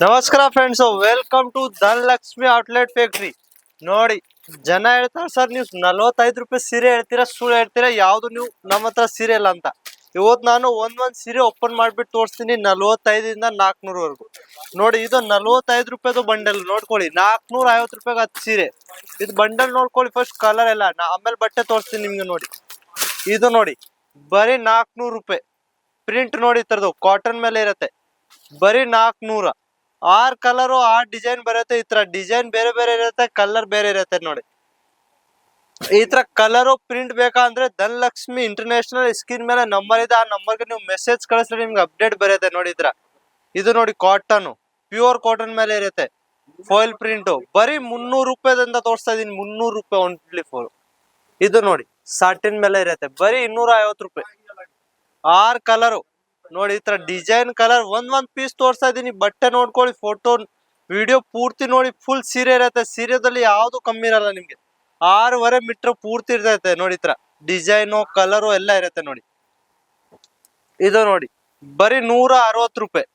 ನಮಸ್ಕಾರ friends, welcome to Dhanalakshmi outlet factory. ನೋಡಿ, ಜನ ಹೇಳ್ತಾರೆ ಸರ್ ನೀವು 45 ರೂಪಾಯಿ ಸೀರೆ ಹೇಳ್ತೀರಾ, ಸುಳ್ಳು ಹೇಳ್ತೀರಾ, ಯಾವ್ದು ನೀವು ನಮ್ಮ ಹತ್ರ ಸೀರೆ ಇಲ್ಲ ಅಂತ. ಇವತ್ತು ನಾನು ಒಂದೊಂದ್ ಸೀರೆ ಓಪನ್ ಮಾಡ್ಬಿಟ್ಟು ತೋರಿಸ್ತೀನಿ 45 ಇಂದ 400 ವರೆಗೂ. ನೋಡಿ, ಇದು 45 ರೂಪಾಯಿದು ಬಂಡಲ್ ನೋಡ್ಕೊಳ್ಳಿ, 450 ರೂಪಾಯಿಗೆ 10 ಸೀರೆ. ಇದು ಬಂಡಲ್ ನೋಡ್ಕೊಳ್ಳಿ, ಫಸ್ಟ್ ಕಲರ್ ಎಲ್ಲ ಆಮೇಲೆ ಬಟ್ಟೆ ತೋರಿಸ್ತೀನಿ ನಿಮ್ಗೆ. ನೋಡಿ, ಇದು ನೋಡಿ ಬರೀ 400 ರೂಪಾಯಿ. ಪ್ರಿಂಟ್ ನೋಡಿ, ಇತರದು ಕಾಟನ್ ಮೇಲೆ ಇರತ್ತೆ, ಬರೀ 400. 6 ಕಲರ್ 6 ಡಿಸೈನ್ ಬರುತ್ತೆ. ಈ ತರ ಡಿಸೈನ್ ಬೇರೆ ಬೇರೆ ಇರುತ್ತೆ, ಕಲರ್ ಬೇರೆ ಇರುತ್ತೆ. ನೋಡಿ, ಈ ತರ ಕಲರ್ ಪ್ರಿಂಟ್ ಬೇಕಂದ್ರೆ ಧನಲಕ್ಷ್ಮಿ ಇಂಟರ್ನ್ಯಾಷನಲ್ ಸ್ಕ್ರೀನ್ ಮೇಲೆ ನಂಬರ್ ಇದೆ, ಆ ನಂಬರ್ಗೆ ನೀವು ಮೆಸೇಜ್ ಕಳಿಸಿದ್ರೆ ನಿಮ್ಗೆ ಅಪ್ಡೇಟ್ ಬರುತ್ತೆ. ನೋಡಿ, ಇದು ನೋಡಿ ಕಾಟನ್, ಪ್ಯೂರ್ ಕಾಟನ್ ಮೇಲೆ ಇರುತ್ತೆ, ಫಾಯಿಲ್ ಪ್ರಿಂಟ್. ಬರೀ 300 ರೂಪಾಯಿದಿಂದ ತೋರಿಸ್ತಾ ಇದೀನಿ, 300 ರೂಪಾಯಿ ಓನ್ಲಿ ಫಾರ್. ಇದು ನೋಡಿ ಸಾಟಿನ್ ಮೇಲೆ ಇರುತ್ತೆ, ಬರೀ 250 ರೂಪಾಯಿ. 6 ಕಲರ್ ನೋಡಿ, ಈ ತರ ಡಿಸೈನ್ ಕಲರ್ ಒಂದ್ ಪೀಸ್ ತೋರಿಸ್ತಾ ಇದೀನಿ. ಬಟ್ಟೆ ನೋಡ್ಕೊಳ್ಳಿ, ಫೋಟೋ ವಿಡಿಯೋ ಪೂರ್ತಿ ನೋಡಿ. ಫುಲ್ ಸೀರೆ ಇರತ್ತೆ, ಸೀರೆದಲ್ಲಿ ಯಾವ್ದು ಕಮ್ಮಿ ಇರಲ್ಲ ನಿಮ್ಗೆ. 6.5 ಮೀಟರ್ ಪೂರ್ತಿ ಇರ್ತೈತೆ. ನೋಡಿ, ಈ ತರ ಡಿಸೈನು ಕಲರು ಎಲ್ಲ ಇರತ್ತೆ. ನೋಡಿ, ಇದು ನೋಡಿ ಬರೀ 160 ರೂಪಾಯಿ.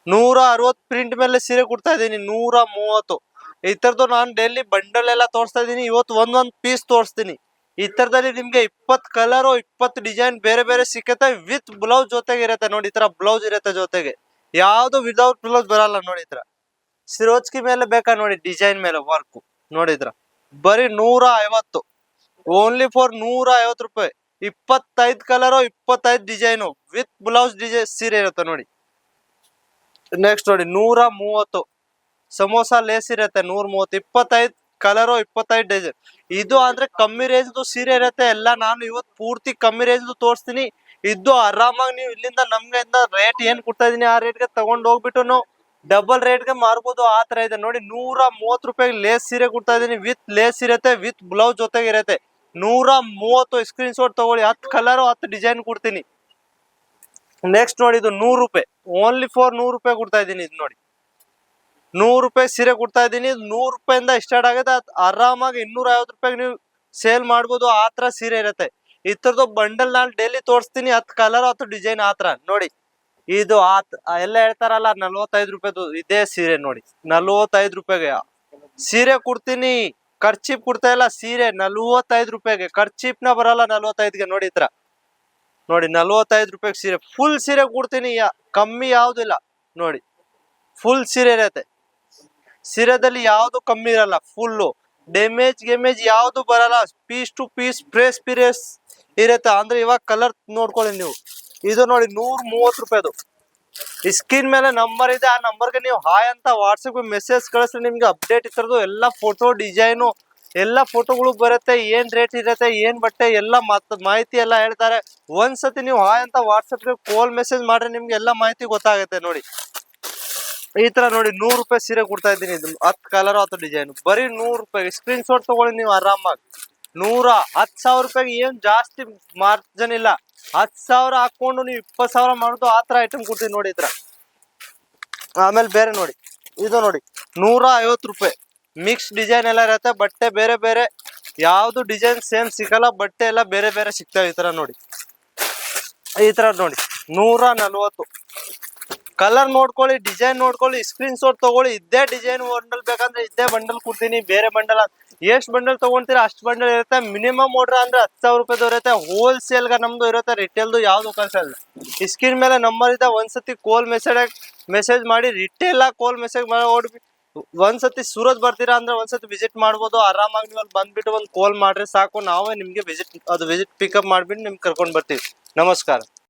160 ಪ್ರಿಂಟ್ ಮೇಲೆ ಸೀರೆ ಕೊಡ್ತಾ ಇದೀನಿ, 130. ಈ ತರದ್ದು ನಾನು ಡೈಲಿ ಬಂಡಲ್ ಎಲ್ಲ ತೋರಿಸ್ತಾ ಇದೀನಿ. ಇವತ್ತು ಒಂದೊಂದ್ ಪೀಸ್ ತೋರಿಸ್ತೀನಿ. ಈ ತರದಲ್ಲಿ ನಿಮ್ಗೆ 20 ಕಲರ್ 20 ಡಿಸೈನ್ ಬೇರೆ ಬೇರೆ ಸಿಕ್ಕತ್ತೆ, ವಿತ್ ಬ್ಲೌಸ್ ಜೊತೆಗೆ ಇರುತ್ತೆ. ನೋಡಿ, ಈ ತರ ಬ್ಲೌಸ್ ಇರುತ್ತೆ ಜೊತೆಗೆ, ಯಾವ್ದು ವಿದೌಟ್ ಬ್ಲೌಸ್ ಬರಲ್ಲ. ನೋಡಿ, ಈ ತರ ಸಿರೋಜ್ಕಿ ಮೇಲೆ ಬೇಕಾ ನೋಡಿ, ಡಿಸೈನ್ ಮೇಲೆ ವರ್ಕ್. ನೋಡಿದ್ರ ಬರೀ 150, ಓನ್ಲಿ ಫಾರ್ 150 ರೂಪಾಯಿ. 25 colour 25 design with blouse design ಸೀರೆ ಇರುತ್ತೆ. ನೋಡಿ, ನೆಕ್ಸ್ಟ್ ನೋಡಿ 130 ಸಮೋಸಾ ಲೇಸ್ ಇರುತ್ತೆ, 130. 25 ಕಲರ್ 25 ಡಿಸೈನ್. ಇದು ಅಂದ್ರೆ ಕಮ್ಮಿ ರೇಂಜ್ ಸೀರೆ ಇರುತ್ತೆ ಎಲ್ಲ. ನಾನು ಇವತ್ತು ಪೂರ್ತಿ ಕಮ್ಮಿ ರೇಂಜ್ ತೋರಿಸ್ತೀನಿ. ಇದು ಆರಾಮಾಗಿ ನೀವು ಇಲ್ಲಿಂದ ನಮ್ಗೆ ರೇಟ್ ಏನ್ ಕೊಡ್ತಾ ಇದೀನಿ ಆ ರೇಟ್ಗೆ ತಗೊಂಡ್ ಹೋಗ್ಬಿಟ್ಟು ನಾವು ಡಬಲ್ ರೇಟ್ಗೆ ಮಾರ್ಬೋದು. ಆ ತರ ಇದೆ. ನೋಡಿ, 130 ರೂಪಾಯಿ ಲೇಸ್ ಸೀರೆ ಕೊಡ್ತಾ ಇದೀನಿ, ವಿತ್ ಲೇಸ್ ಇರುತ್ತೆ, ವಿತ್ ಬ್ಲೌಸ್ ಜೊತೆಗೆ ಇರುತ್ತೆ. 130 ಸ್ಕ್ರೀನ್ ಶಾಟ್ ತಗೊಳ್ಳಿ. 10 ಕಲರ್ 10 ಡಿಸೈನ್ ಕೊಡ್ತೀನಿ. ನೆಕ್ಸ್ಟ್ ನೋಡಿ, ಇದು 100 ರೂಪಾಯಿ, ಓನ್ಲಿ ಫಾರ್ 100 ರೂಪಾಯಿ ಕೊಡ್ತಾ ಇದೀನಿ. ಇದು ನೋಡಿ 100 ರೂಪಾಯಿ ಸೀರೆ ಕೊಡ್ತಾ ಇದೀನಿ. 100 ರೂಪಾಯಿಂದ ಸ್ಟಾರ್ಟ್ ಆಗುತ್ತೆ, ಆರಾಮಾಗಿ 250 ರೂಪಾಯಿಗೆ ನೀವು ಸೇಲ್ ಮಾಡ್ಬೋದು. ಆ ತರ ಸೀರೆ ಇರುತ್ತೆ. ಈ ತರದ್ದು ಬಂಡಲ್ ನಾನು ಡೈಲಿ ತೋರಿಸ್ತೀನಿ, 10 ಕಲರ್ 10 ಡಿಸೈನ್ ಆ ತರ. ನೋಡಿ, ಇದು ಎಲ್ಲ ಹೇಳ್ತಾರಲ್ಲ 45 ರೂಪಾಯಿದು, ಇದೇ ಸೀರೆ ನೋಡಿ 45 ರೂಪಾಯಿಗೆ ಸೀರೆ ಕೊಡ್ತೀನಿ. ಖರ್ಚಿಪ್ ಕೊಡ್ತಾ ಇಲ್ಲ, ಸೀರೆ 45 ರೂಪಾಯಿಗೆ. ಖರ್ಚಿಪ್ನ ಬರಲ್ಲ 45ಗೆ. ನೋಡಿ, ಈ ತರ ನೋಡಿ 45 ರೂಪಾಯಿಗೆ ಸೀರೆ, ಫುಲ್ ಸೀರೆ ಕೊಡ್ತೀನಿ, ಕಮ್ಮಿ ಯಾವ್ದಿಲ್ಲ. ನೋಡಿ, ಫುಲ್ ಸೀರೆ ಇರತ್ತೆ, ಸೀರೆದಲ್ಲಿ ಯಾವ್ದು ಕಮ್ಮಿ ಇರಲ್ಲ. ಫುಲ್ಲು ಡ್ಯಾಮೇಜ್ ಗೆಮೇಜ್ ಯಾವ್ದು ಬರಲ್ಲ. Piece to piece fresh piece ಇರುತ್ತೆ. ಅಂದ್ರೆ ಇವಾಗ ಕಲರ್ ನೋಡ್ಕೊಳ್ಳಿ ನೀವು. ಇದು ನೋಡಿ 130 ರೂಪಾಯಿದು. ಸ್ಕ್ರೀನ್ ಮೇಲೆ ನಂಬರ್ ಇದೆ, ಆ ನಂಬರ್ಗೆ ನೀವು ಹಾಯ್ ಅಂತ ವಾಟ್ಸಪ್ ಮೆಸೇಜ್ ಕಳಿಸ್ರಿ. ನಿಮ್ಗೆ ಅಪ್ಡೇಟ್ ಇರ್ತದ್ದು ಎಲ್ಲ ಫೋಟೋ ಡಿಸೈನು ಎಲ್ಲ ಫೋಟೋಗಳು ಬರುತ್ತೆ, ಏನ್ ರೇಟ್ ಇರುತ್ತೆ, ಏನ್ ಬಟ್ಟೆ ಎಲ್ಲ ಮಾಹಿತಿ ಎಲ್ಲ ಹೇಳ್ತಾರೆ. ಒಂದ್ಸತಿ ನೀವು ಹಾಯ್ ಅಂತ ವಾಟ್ಸಪ್ಗೆ ಕಾಲ್ ಮೆಸೇಜ್ ಮಾಡ್ರಿ, ನಿಮ್ಗೆ ಎಲ್ಲ ಮಾಹಿತಿ ಗೊತ್ತಾಗುತ್ತೆ. ನೋಡಿ, ಈ ತರ ನೋಡಿ 100 ರೂಪಾಯಿ ಸೀರೆ ಕೊಡ್ತಾ ಇದ್ದೀನಿ. ಇದು 10 ಕಲರ್ 10 ಡಿಸೈನ್, ಬರೀ 100 ರೂಪಾಯಿ. ಸ್ಕ್ರೀನ್ ಶಾಟ್ ತಗೊಳ್ಳಿ ನೀವು ಆರಾಮಾಗಿ. 10,000 ರೂಪಾಯಿಗೆ ಏನ್ ಜಾಸ್ತಿ ಮಾರ್ಜಿನ್ ಇಲ್ಲ. 10,000 ಹಾಕೊಂಡು ನೀವು 20,000 ಮಾಡೋದು, ಆ ತರ ಐಟಮ್ ಕೊಡ್ತೀನಿ. ನೋಡಿ, ಈ ತರ. ಆಮೇಲೆ ಬೇರೆ ನೋಡಿ, ಇದು ನೋಡಿ 150 ರೂಪಾಯಿ. ಮಿಕ್ಸ್ ಡಿಸೈನ್ ಎಲ್ಲ ಇರುತ್ತೆ, ಬಟ್ಟೆ ಬೇರೆ ಬೇರೆ, ಯಾವ್ದು ಡಿಸೈನ್ ಸೇಮ್ ಸಿಗಲ್ಲ, ಬಟ್ಟೆ ಎಲ್ಲ ಬೇರೆ ಬೇರೆ ಸಿಗ್ತವೆ. ಈ ತರ ನೋಡಿ, ಈ ತರ ನೋಡಿ 140. ಕಲರ್ ನೋಡ್ಕೊಳ್ಳಿ, ಡಿಸೈನ್ ನೋಡ್ಕೊಳ್ಳಿ, ಸ್ಕ್ರೀನ್ ಶಾಟ್ ತಗೊಳ್ಳಿ. ಇದೇ ಡಿಸೈನ್ ಬಂಡಲ್ ಬೇಕಂದ್ರೆ ಇದೇ ಬಂಡಲ್ ಕೊಡ್ತೀನಿ. ಬೇರೆ ಬಂಡಲ್ ಎಷ್ಟು ಬಂಡಲ್ ತಗೊಂತೀರಾ ಅಷ್ಟು ಬಂಡಲ್ ಇರುತ್ತೆ. ಮಿನಿಮಮ್ ಆರ್ಡರ್ ಅಂದ್ರೆ 10,000 ರೂಪಾಯಿದು ಇರುತ್ತೆ. ಹೋಲ್ಸೇಲ್ಗೆ ನಮ್ದು ಇರುತ್ತೆ, ರಿಟೇಲ್ದು ಯಾವ್ದು ಕನ್ಸಲ್ಲ. ಸ್ಕ್ರೀನ್ ಮೇಲೆ ನಂಬರ್ ಇದೆ, ಒಂದ್ಸತಿ ಕಾಲ್ ಮೆಸೇಜ್ ಮಾಡಿ. ರಿಟೇಲ್ ಕಾಲ್ ಮೆಸೇಜ್ ಮಾಡಿ ಒಂದ್ಸತಿ ಸೂರತ್ ಬರ್ತೀರಾ ಅಂದ್ರೆ ಒಂದ್ಸತಿ ವಿಸಿಟ್ ಮಾಡ್ಬೋದು. ಆರಾಮಾಗಿ ನೀವು ಅಲ್ಲಿ ಬಂದ್ಬಿಟ್ಟು ಒಂದು ಕಾಲ್ ಮಾಡ್ರಿ ಸಾಕು, ನಾವೇ ನಿಮ್ಗೆ ವಿಸಿಟ್ ಪಿಕಪ್ ಮಾಡ್ಬಿಟ್ಟು ನಿಮ್ಗೆ ಕರ್ಕೊಂಡು ಬರ್ತೀವಿ. ನಮಸ್ಕಾರ.